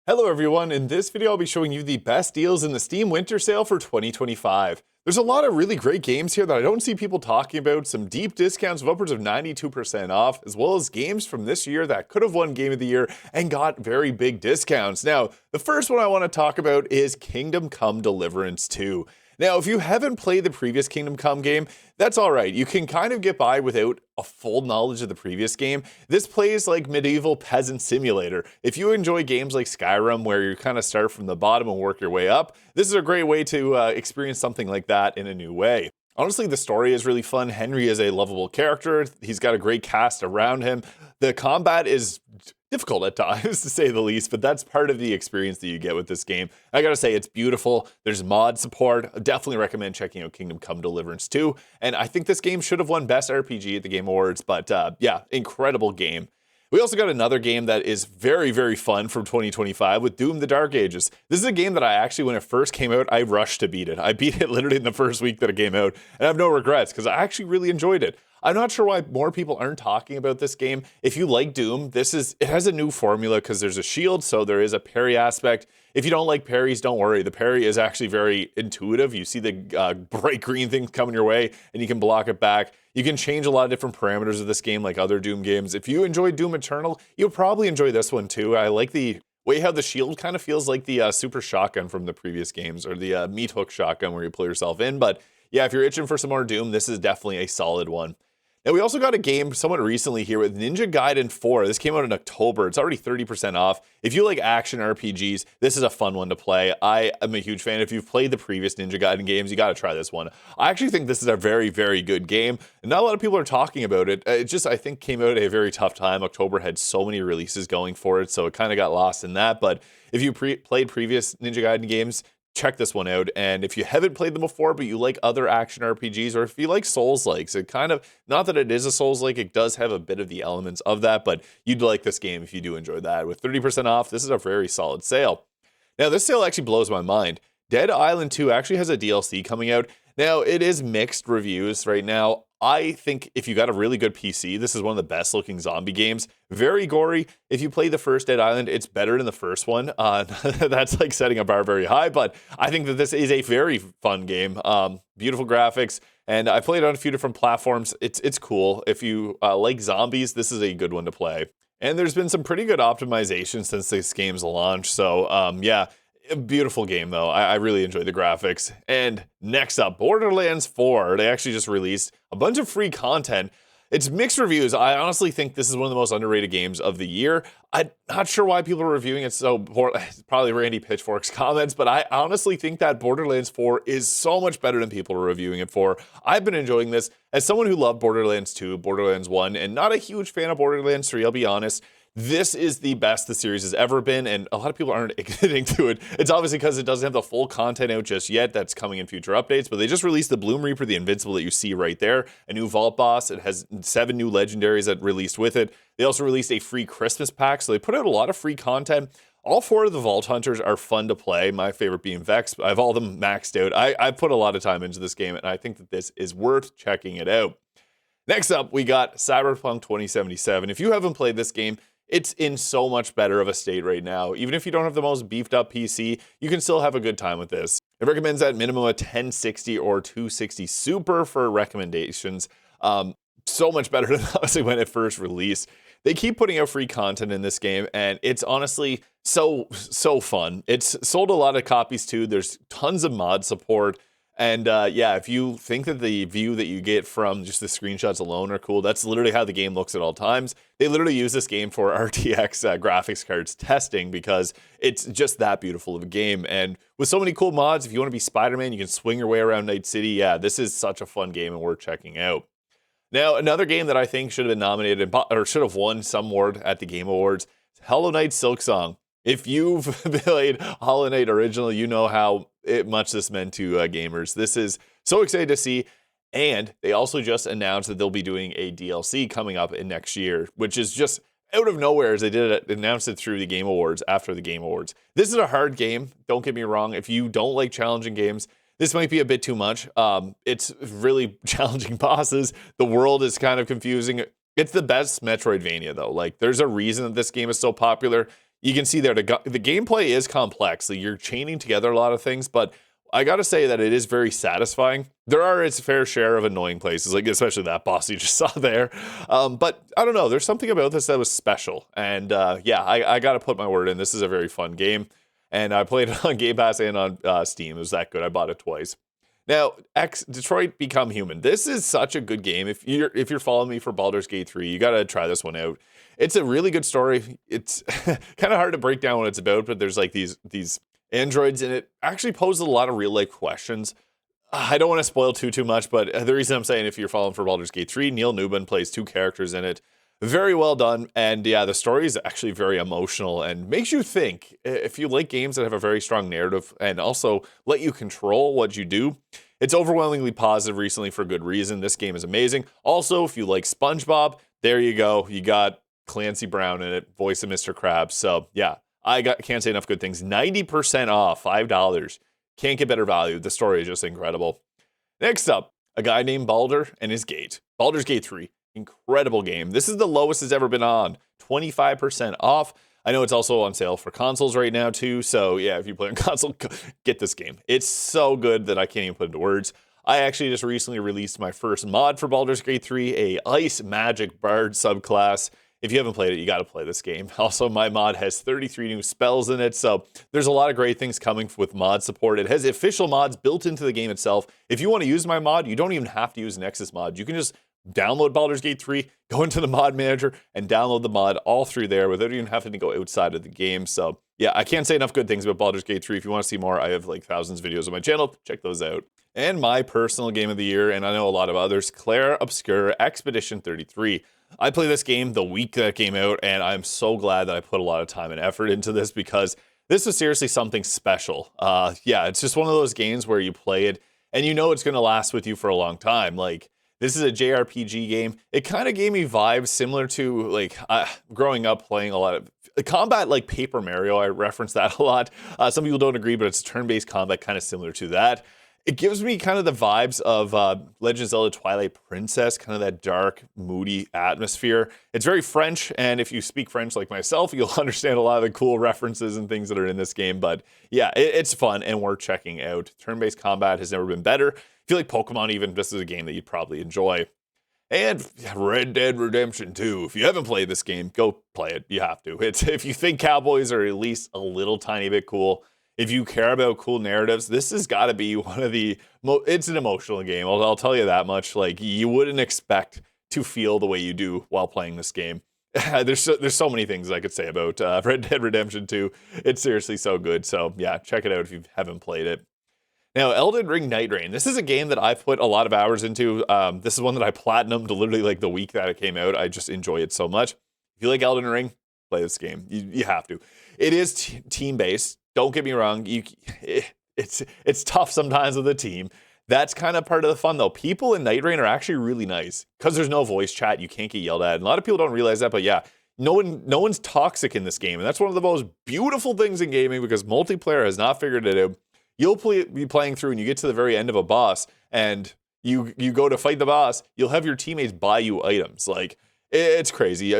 Hello everyone, in this video I'll be showing you the best deals in the Steam Winter Sale for 2025. There's a lot of really great games here that I don't see people talking about, some deep discounts of upwards of 92% off, as well as games from this year that could have won Game of the Year and got very big discounts. Now, the first one I want to talk about is Kingdom Come Deliverance 2. Now, if you haven't played the previous Kingdom Come game, that's alright. You can kind of get by without a full knowledge of the previous game. This plays like medieval peasant simulator. If you enjoy games like Skyrim, where you kind of start from the bottom and work your way up, this is a great way to experience something like that in a new way. Honestly, the story is really fun. Henry is a lovable character. He's got a great cast around him. The combat is difficult at times, to say the least, but that's part of the experience that you get with this game. I gotta say, it's beautiful. There's mod support. I definitely recommend checking out Kingdom Come Deliverance 2. And I think this game should have won Best RPG at the Game Awards, but yeah, incredible game. We also got another game that is very, very fun from 2025 with Doom: The Dark Ages. This is a game that I actually, when it first came out, I rushed to beat it. I beat it literally in the first week that it came out, and I have no regrets because I actually really enjoyed it. I'm not sure why more people aren't talking about this game. If you like Doom, it has a new formula because there's a shield, so there is a parry aspect. If you don't like parries, don't worry. The parry is actually very intuitive. You see the bright green thing coming your way, and you can block it back. You can change a lot of different parameters of this game like other Doom games. If you enjoy Doom Eternal, you'll probably enjoy this one too. I like the way how the shield kind of feels like the super shotgun from the previous games, or the meat hook shotgun where you pull yourself in. But yeah, if you're itching for some more Doom, this is definitely a solid one. Now, we also got a game somewhat recently here with Ninja Gaiden 4. This came out in October. It's already 30% off. If you like action RPGs, this is a fun one to play. I am a huge fan. If you've played the previous Ninja Gaiden games, you got to try this one. I actually think this is a very, very good game. And not a lot of people are talking about it. It just, I think, came out at a very tough time. October had so many releases going for it, so it kind of got lost in that. But if you played previous Ninja Gaiden games, check this one out. And if you haven't played them before, but you like other action RPGs, or if you like Souls-likes, it kind of, not that it is a Souls-like, it does have a bit of the elements of that, but you'd like this game if you do enjoy that. With 30% off, this is a very solid sale. Now, this sale actually blows my mind. Dead Island 2 actually has a DLC coming out. Now, it is mixed reviews right now. I think if you got a really good PC, this is one of the best looking zombie games. Very gory. If you play the first Dead Island, it's better than the first one. That's like setting a bar very high, but I think that this is a very fun game. Beautiful graphics, and I played it on a few different platforms. It's cool. If you like zombies, this is a good one to play. And there's been some pretty good optimization since this game's launch, so yeah. A beautiful game, though. I really enjoy the graphics. And next up, Borderlands 4. They actually just released a bunch of free content. It's mixed reviews. I honestly think this is one of the most underrated games of the year. I'm not sure why people are reviewing it so poor. Probably Randy Pitchfork's comments, but I honestly think that Borderlands 4 is so much better than people are reviewing it for. I've been enjoying this. As someone who loved Borderlands 2, Borderlands 1, and not a huge fan of Borderlands 3, I'll be honest, this is the best the series has ever been, and a lot of people aren't admitting to it. It's obviously because it doesn't have the full content out just yet. That's coming in future updates, but they just released the Bloom Reaper, the Invincible that you see right there, a new Vault Boss. It has 7 new legendaries that released with it. They also released a free Christmas pack, so they put out a lot of free content. All 4 of the Vault Hunters are fun to play, my favorite being Vex. I have all of them maxed out. I put a lot of time into this game, and I think that this is worth checking it out. Next up, we got Cyberpunk 2077. If you haven't played this game, it's in so much better of a state right now. Even if you don't have the most beefed up PC, you can still have a good time with this. It recommends at minimum a 1060 or 260 Super for recommendations. So much better than obviously when it first released. They keep putting out free content in this game, and it's honestly so fun. It's sold a lot of copies too. There's tons of mod support. And yeah, if you think that the view that you get from just the screenshots alone are cool, that's literally how the game looks at all times. They literally use this game for RTX graphics cards testing because it's just that beautiful of a game. And with so many cool mods, if you want to be Spider-Man, you can swing your way around Night City. Yeah, this is such a fun game and worth checking out. Now, another game that I think should have been nominated or should have won some award at the Game Awards, Hollow Knight Silksong. If you've played Hollow Knight Original, you know how much this meant to gamers. This is so excited to see. And they also just announced that they'll be doing a DLC coming up in next year, which is just out of nowhere as they did it, announced it through the Game Awards after the Game Awards. This is a hard game. Don't get me wrong. If you don't like challenging games, this might be a bit too much. It's really challenging bosses. The world is kind of confusing. It's the best Metroidvania, though. Like, there's a reason that this game is so popular. you can see there the gameplay is complex. Like, you're chaining together a lot of things, but I gotta say that it is very satisfying. There are its fair share of annoying places, like especially that boss you just saw there. But I don't know, there's something about this that was special. And yeah, I gotta put my word in. This is a very fun game. And I played it on Game Pass and on Steam. It was that good. I bought it twice. Now, Detroit Become Human. This is such a good game. If you're following me for Baldur's Gate 3, you gotta try this one out. It's a really good story. It's kind of hard to break down what it's about, but there's like these androids, and it actually poses a lot of real life questions. I don't want to spoil too much, but the reason I'm saying, if you're following for Baldur's Gate 3, Neil Newman plays 2 characters in it. Very well done, and yeah, the story is actually very emotional and makes you think. If you like games that have a very strong narrative and also let you control what you do, it's overwhelmingly positive recently for good reason. This game is amazing. Also, if you like SpongeBob, there you go. You got Clancy Brown in it, voice of Mr. Krabs. So yeah, can't say enough good things. 90% off, $5. Can't get better value. The story is just incredible. Next up, a guy named Baldur and his Gate. Baldur's Gate 3. Incredible game. This is the lowest it's ever been on. 25% off. I know it's also on sale for consoles right now too. So yeah, if you play on console, get this game. It's so good that I can't even put into words. I actually just recently released my first mod for Baldur's Gate 3, a Ice Magic Bard subclass. If you haven't played it, you got to play this game. Also, my mod has 33 new spells in it, so there's a lot of great things coming with mod support. It has official mods built into the game itself. If you want to use my mod, you don't even have to use Nexus mod. You can just download Baldur's Gate 3, go into the mod manager, and download the mod all through there without even having to go outside of the game. So yeah, I can't say enough good things about Baldur's Gate 3. If you want to see more, I have like thousands of videos on my channel. Check those out. And my personal game of the year, and I know a lot of others, Clair, Obscur, Expedition 33. I played this game the week that it came out, and I'm so glad that I put a lot of time and effort into this because this was seriously something special. Yeah, it's just one of those games where you play it and you know it's going to last with you for a long time. Like, this is a JRPG game. It kind of gave me vibes similar to, like, growing up playing a lot of combat, like Paper Mario. I reference that a lot. Some people don't agree, but it's turn-based combat kind of similar to that. It gives me kind of the vibes of Legend of Zelda Twilight Princess, kind of that dark, moody atmosphere. It's very French, and if you speak French like myself, you'll understand a lot of the cool references and things that are in this game. But yeah, it's fun and worth checking out. Turn-based combat has never been better. If you like Pokemon even, this is a game that you'd probably enjoy. And Red Dead Redemption 2. If you haven't played this game, go play it. You have to. If you think cowboys are at least a little tiny bit cool, if you care about cool narratives, this has got to be one of the it's an emotional game. I'll tell you that much. Like, you wouldn't expect to feel the way you do while playing this game. There's so many things I could say about Red Dead Redemption 2. It's seriously so good. So yeah, check it out if you haven't played it. Now, Elden Ring Nightreign. This is a game that I've put a lot of hours into. This is one that I platinumed literally like the week that it came out. I just enjoy it so much. If you like Elden Ring, play this game. You have to. It is team-based. Don't get me wrong. It's tough sometimes with a team. That's kind of part of the fun, though. People in Nightreign are actually really nice because there's no voice chat. You can't get yelled at. And a lot of people don't realize that, but yeah, no one's toxic in this game, and that's one of the most beautiful things in gaming because multiplayer has not figured it out. You'll be playing through, and you get to the very end of a boss, and you go to fight the boss. You'll have your teammates buy you items. Like, it's crazy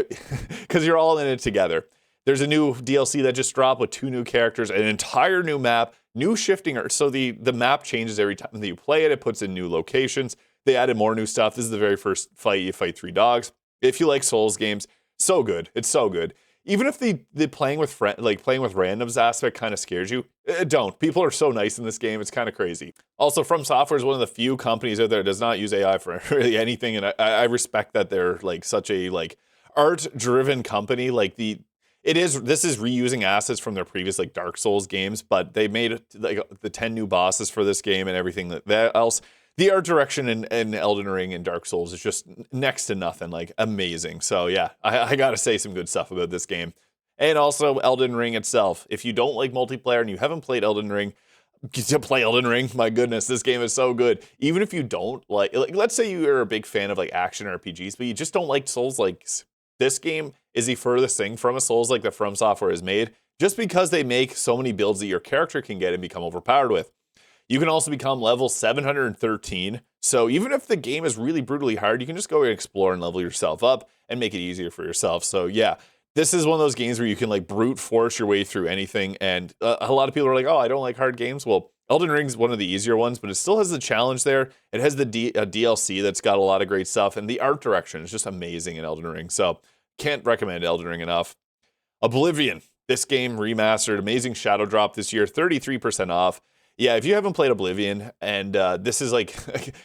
because you're all in it together. There's a new DLC that just dropped with 2 new characters, an entire new map, new shifting. So the map changes every time that you play it. It puts in new locations. They added more new stuff. This is the very first fight. You fight 3 dogs. If you like Souls games, so good. It's so good. Even if the playing with randoms aspect kind of scares you, don't. People are so nice in this game. It's kind of crazy. Also, From Software is one of the few companies out there that does not use AI for really anything, and I respect that they're like such a like art-driven company. Like this is reusing assets from their previous like Dark Souls games, but they made like the 10 new bosses for this game and everything that else. The art direction in Elden Ring and Dark Souls is just next to nothing, like amazing. So yeah, I gotta say some good stuff about this game. And also Elden Ring itself. If you don't like multiplayer and you haven't played Elden Ring, play Elden Ring. My goodness, this game is so good. Even if you don't like let's say you're a big fan of like action RPGs, but you just don't like Souls likes. This game is the furthest thing from a Souls-like that From Software has made, just because they make so many builds that your character can get and become overpowered with. You can also become level 713, so even if the game is really brutally hard, you can just go and explore and level yourself up and make it easier for yourself. So yeah, This is one of those games where you can like brute force your way through anything. And a lot of people are like, oh, I don't like hard games. Well, Elden Ring's one of the easier ones, but it still has the challenge there. It has the DLC that's got a lot of great stuff, and the art direction is just amazing in Elden Ring. So can't recommend Elden Ring enough. Oblivion, this game remastered, amazing shadow drop this year, 33% off. Yeah, if you haven't played Oblivion, and this is like,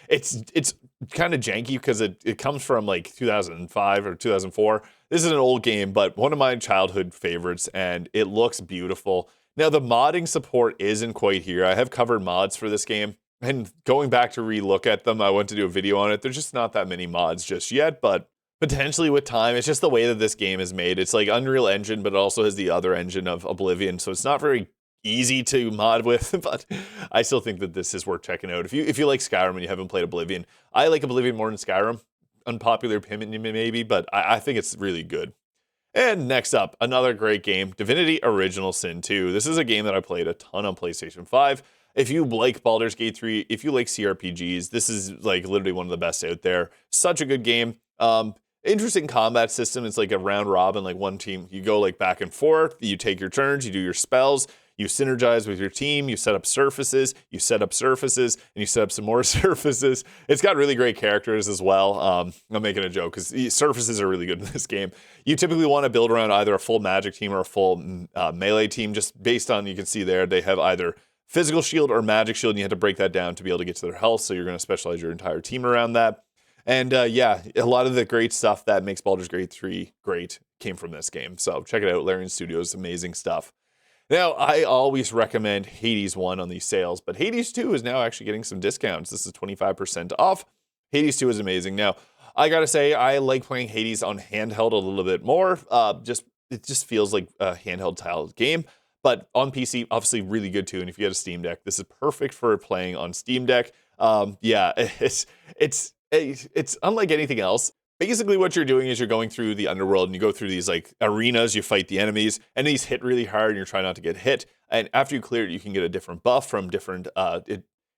it's kind of janky because it comes from like 2005 or 2004. This is an old game, but one of my childhood favorites, and it looks beautiful. Now, the modding support isn't quite here. I have covered mods for this game, and going back to relook at them, I went to do a video on it. There's just not that many mods just yet, but potentially with time. It's just the way that this game is made. It's like Unreal Engine, but it also has the other engine of Oblivion, so it's not very easy to mod with, but I still think that this is worth checking out. If you like Skyrim and you haven't played Oblivion, I like Oblivion more than Skyrim. Unpopular opinion maybe, but I think it's really good. And next up, another great game, Divinity Original Sin 2. This is a game that I played a ton on PlayStation 5. If you like Baldur's Gate 3, if you like CRPGs, this is like literally one of the best out there. Such a good game. Interesting combat system. It's like a round robin, like one team. You go like back and forth, you take your turns, you do your spells, you synergize with your team, you set up surfaces, and you set up some more surfaces. It's got really great characters as well. I'm making a joke because surfaces are really good in this game. You typically want to build around either a full magic team or a full melee team, just based on, you can see there, they have either physical shield or magic shield, and you have to break that down to be able to get to their health, so you're going to specialize your entire team around that. And yeah, a lot of the great stuff that makes Baldur's Gate 3 great came from this game. So check it out, Larian Studios, amazing stuff. Now, I always recommend Hades 1 on these sales, but Hades 2 is now actually getting some discounts. This is 25% off. Hades 2 is amazing. Now, I gotta say, I like playing Hades on handheld a little bit more. It just feels like a handheld tiled game. But on PC, obviously really good too. And if you get a Steam Deck, this is perfect for playing on Steam Deck. Yeah, it's unlike anything else. Basically what you're doing is you're going through the underworld and you go through these like arenas, you fight the enemies, and these hit really hard and you're trying not to get hit. And after you clear it, you can get a different buff from different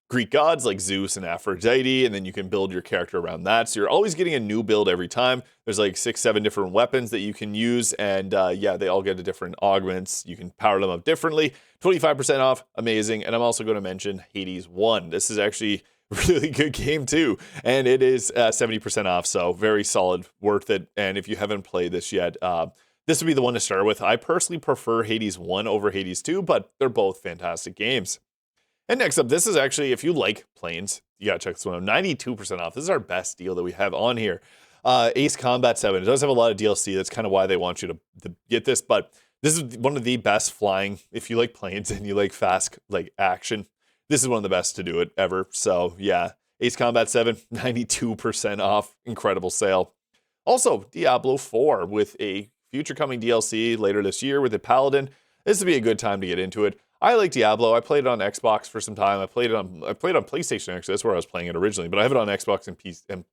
Greek gods like Zeus and Aphrodite, and then you can build your character around that. So you're always getting a new build every time. There's like 6-7 different weapons that you can use, and yeah, they all get a different augments. You can power them up differently. 25% off, amazing. And I'm also going to mention Hades 1. This is actually really good game too, and it is 70% off, so very solid, worth it. And if you haven't played this yet, this would be the one to start with. I personally prefer Hades 1 over Hades 2, but they're both fantastic games. And next up, this is actually, if you like planes, you gotta check this one out. 92% off. This is our best deal that we have on here. Ace Combat 7. It does have a lot of DLC. That's kind of why they want you to get this, but this is one of the best flying, if you like planes and you like fast like action. This is one of the best to do it ever. So yeah, Ace Combat 7, 92% off. Incredible sale. Also, Diablo 4 with a future coming DLC later this year with a Paladin. This would be a good time to get into it. I like Diablo. I played it on Xbox for some time. I played it on PlayStation, actually. That's where I was playing it originally, but I have it on Xbox and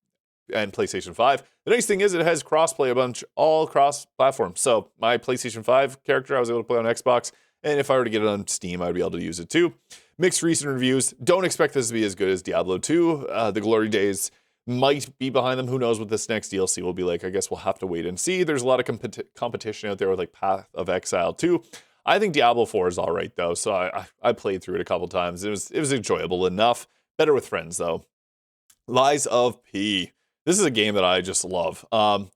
PlayStation 5. The nice thing is it has crossplay all cross platforms. So my PlayStation 5 character, I was able to play on Xbox, and if I were to get it on Steam, I'd be able to use it too. Mixed recent reviews. Don't expect this to be as good as Diablo 2. The glory days might be behind them. Who knows what this next DLC will be like? I guess we'll have to wait and see. There's a lot of competition out there with like Path of Exile 2. I think Diablo 4 is all right though, so I played through it a couple times. It was enjoyable enough. Better with friends though. Lies of P. This is a game that I just love.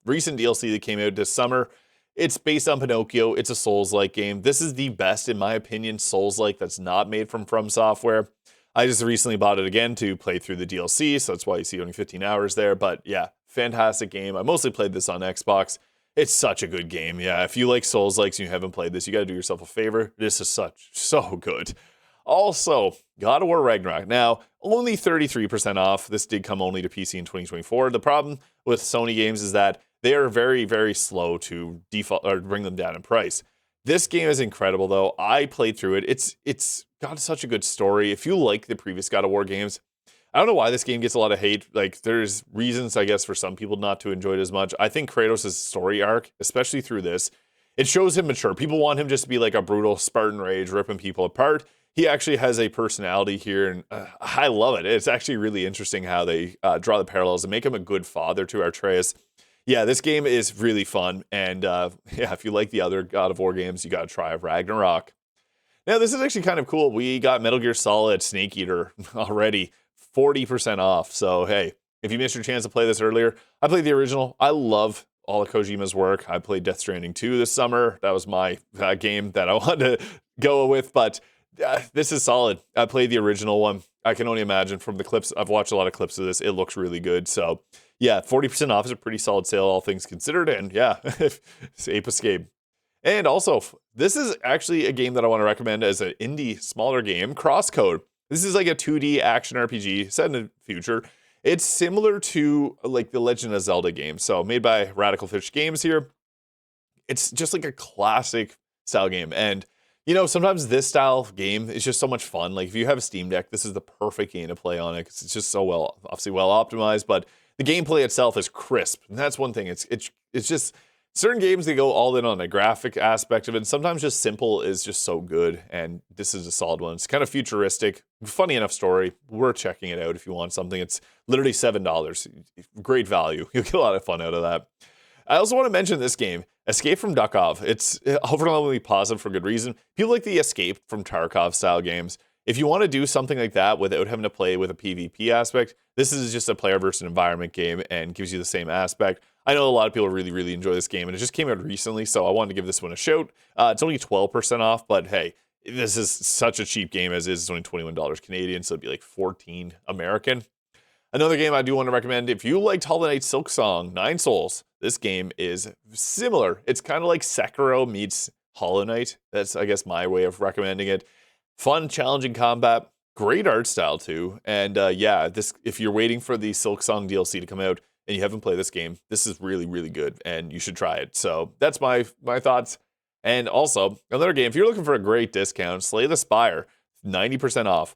Recent DLC that came out this summer. It's based on Pinocchio. It's a Souls-like game. This is the best, in my opinion, Souls-like that's not made from Software. I just recently bought it again to play through the DLC, so that's why you see only 15 hours there. But yeah, fantastic game. I mostly played this on Xbox. It's such a good game. Yeah, if you like Souls-likes and you haven't played this, you got to do yourself a favor. This is so good. Also, God of War Ragnarok. Now, only 33% off. This did come only to PC in 2024. The problem with Sony games is that they are very, very slow to default or bring them down in price. This game is incredible, though. I played through it. It's got such a good story. If you like the previous God of War games, I don't know why this game gets a lot of hate. Like, there's reasons, I guess, for some people not to enjoy it as much. I think Kratos' story arc, especially through this, it shows him mature. People want him just to be like a brutal Spartan rage, ripping people apart. He actually has a personality here, and I love it. It's actually really interesting how they draw the parallels and make him a good father to Atreus. Yeah, this game is really fun. And yeah, if you like the other God of War games, you got to try Ragnarok. Now, this is actually kind of cool. We got Metal Gear Solid Snake Eater already 40% off. So, hey, if you missed your chance to play this earlier, I played the original. I love all of Kojima's work. I played Death Stranding 2 this summer. That was my game that I wanted to go with, but this is solid. I played the original one. I can only imagine from the clips. I've watched a lot of clips of this. It looks really good. So, yeah, 40% off is a pretty solid sale, all things considered. And yeah, it's Ape Escape. And also, this is actually a game that I want to recommend as an indie, smaller game, Crosscode. This is like a 2D action RPG set in the future. It's similar to like the Legend of Zelda game. So made by Radical Fish Games here. It's just like a classic style game. And, you know, sometimes this style of game is just so much fun. Like if you have a Steam Deck, this is the perfect game to play on it because it's just so obviously well optimized. But the gameplay itself is crisp. And that's one thing. It's just... certain games, they go all in on the graphic aspect of it. And sometimes just simple is just so good. And this is a solid one. It's kind of futuristic. Funny enough story. Worth checking it out if you want something. It's literally $7. Great value. You'll get a lot of fun out of that. I also want to mention this game, Escape from Duckov. It's overwhelmingly positive for good reason. People like the Escape from Tarkov style games. If you want to do something like that without having to play with a PvP aspect, this is just a player versus environment game and gives you the same aspect. I know a lot of people really, really enjoy this game, and it just came out recently, so I wanted to give this one a shout. It's only 12% off, but hey, this is such a cheap game as is. It's only $21 Canadian, so it'd be like $14 American. Another game I do want to recommend, if you liked Hollow Knight Silksong, 9 Souls, this game is similar. It's kind of like Sekiro meets Hollow Knight. That's, I guess, my way of recommending it. Fun, challenging combat, great art style too, and yeah, this if you're waiting for the Silksong DLC to come out, and you haven't played this game, this is really, really good, and you should try it. So that's my thoughts. And also, another game, if you're looking for a great discount, Slay the Spire, 90% off.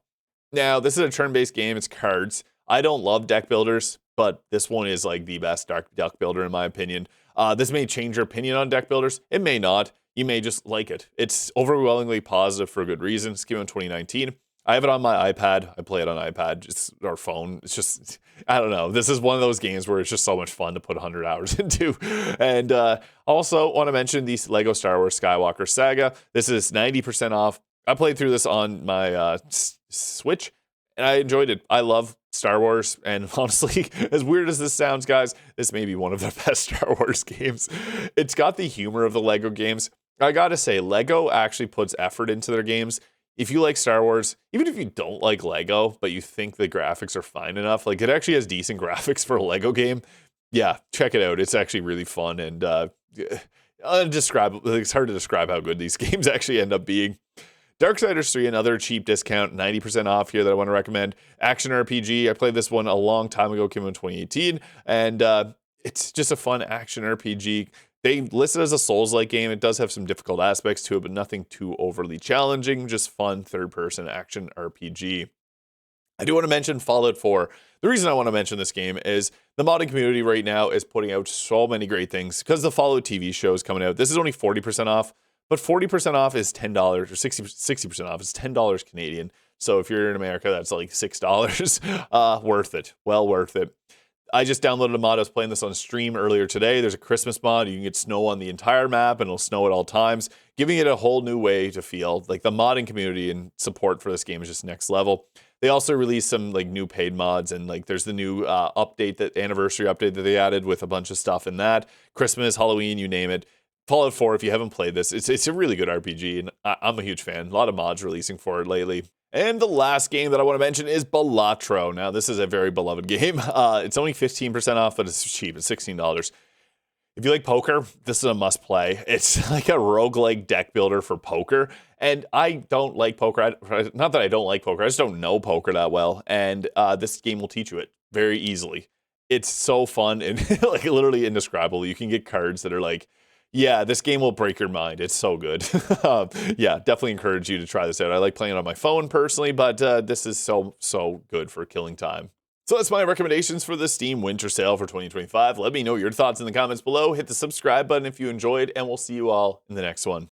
Now, this is a turn-based game. It's cards. I don't love deck builders, but this one is like the best deck builder in my opinion. This may change your opinion on deck builders. It may not. You may just like it. It's overwhelmingly positive for a good reason. It's came out in 2019. I have it on my iPad. I play it on iPad, just or phone. It's just, I don't know. This is one of those games where it's just so much fun to put 100 hours into. And also want to mention the Lego Star Wars Skywalker Saga. This is 90% off. I played through this on my Switch, and I enjoyed it. I love Star Wars, and honestly, as weird as this sounds, guys, this may be one of the best Star Wars games. It's got the humor of the Lego games. I gotta say, Lego actually puts effort into their games. If you like Star Wars, even if you don't like Lego, but you think the graphics are fine enough, like it actually has decent graphics for a Lego game. Yeah, check it out. It's actually really fun and undescribable. It's hard to describe how good these games actually end up being. Darksiders 3, another cheap discount, 90% off here that I want to recommend. Action RPG. I played this one a long time ago, came out in 2018, and it's just a fun action RPG. They list it as a Souls-like game. It does have some difficult aspects to it, but nothing too overly challenging. Just fun third-person action RPG. I do want to mention Fallout 4. The reason I want to mention this game is the modding community right now is putting out so many great things because the Fallout TV show is coming out. This is only 40% off, but 40% off is $10 or 60% off is $10 Canadian. So if you're in America, that's like $6. Worth it. Well worth it. I just downloaded a mod. I was playing this on stream earlier today. There's a Christmas mod. You can get snow on the entire map, and it'll snow at all times, giving it a whole new way to feel. Like the modding community and support for this game is just next level. They also released some like new paid mods, and like there's the new anniversary update that they added with a bunch of stuff in that. Christmas, Halloween, you name it. Fallout 4, if you haven't played this, it's a really good RPG, and I'm a huge fan. A lot of mods releasing for it lately. And the last game that I want to mention is Balatro. Now, this is a very beloved game. It's only 15% off, but it's cheap. It's $16. If you like poker, this is a must-play. It's like a roguelike deck builder for poker. And I don't like poker. Not that I don't like poker. I just don't know poker that well. And this game will teach you it very easily. It's so fun and like literally indescribable. You can get cards that are like, yeah, this game will break your mind. It's so good. Yeah, definitely encourage you to try this out. I like playing it on my phone personally, but this is so good for killing time. So that's my recommendations for the Steam Winter Sale for 2025. Let me know your thoughts in the comments below. Hit the subscribe button if you enjoyed, and we'll see you all in the next one.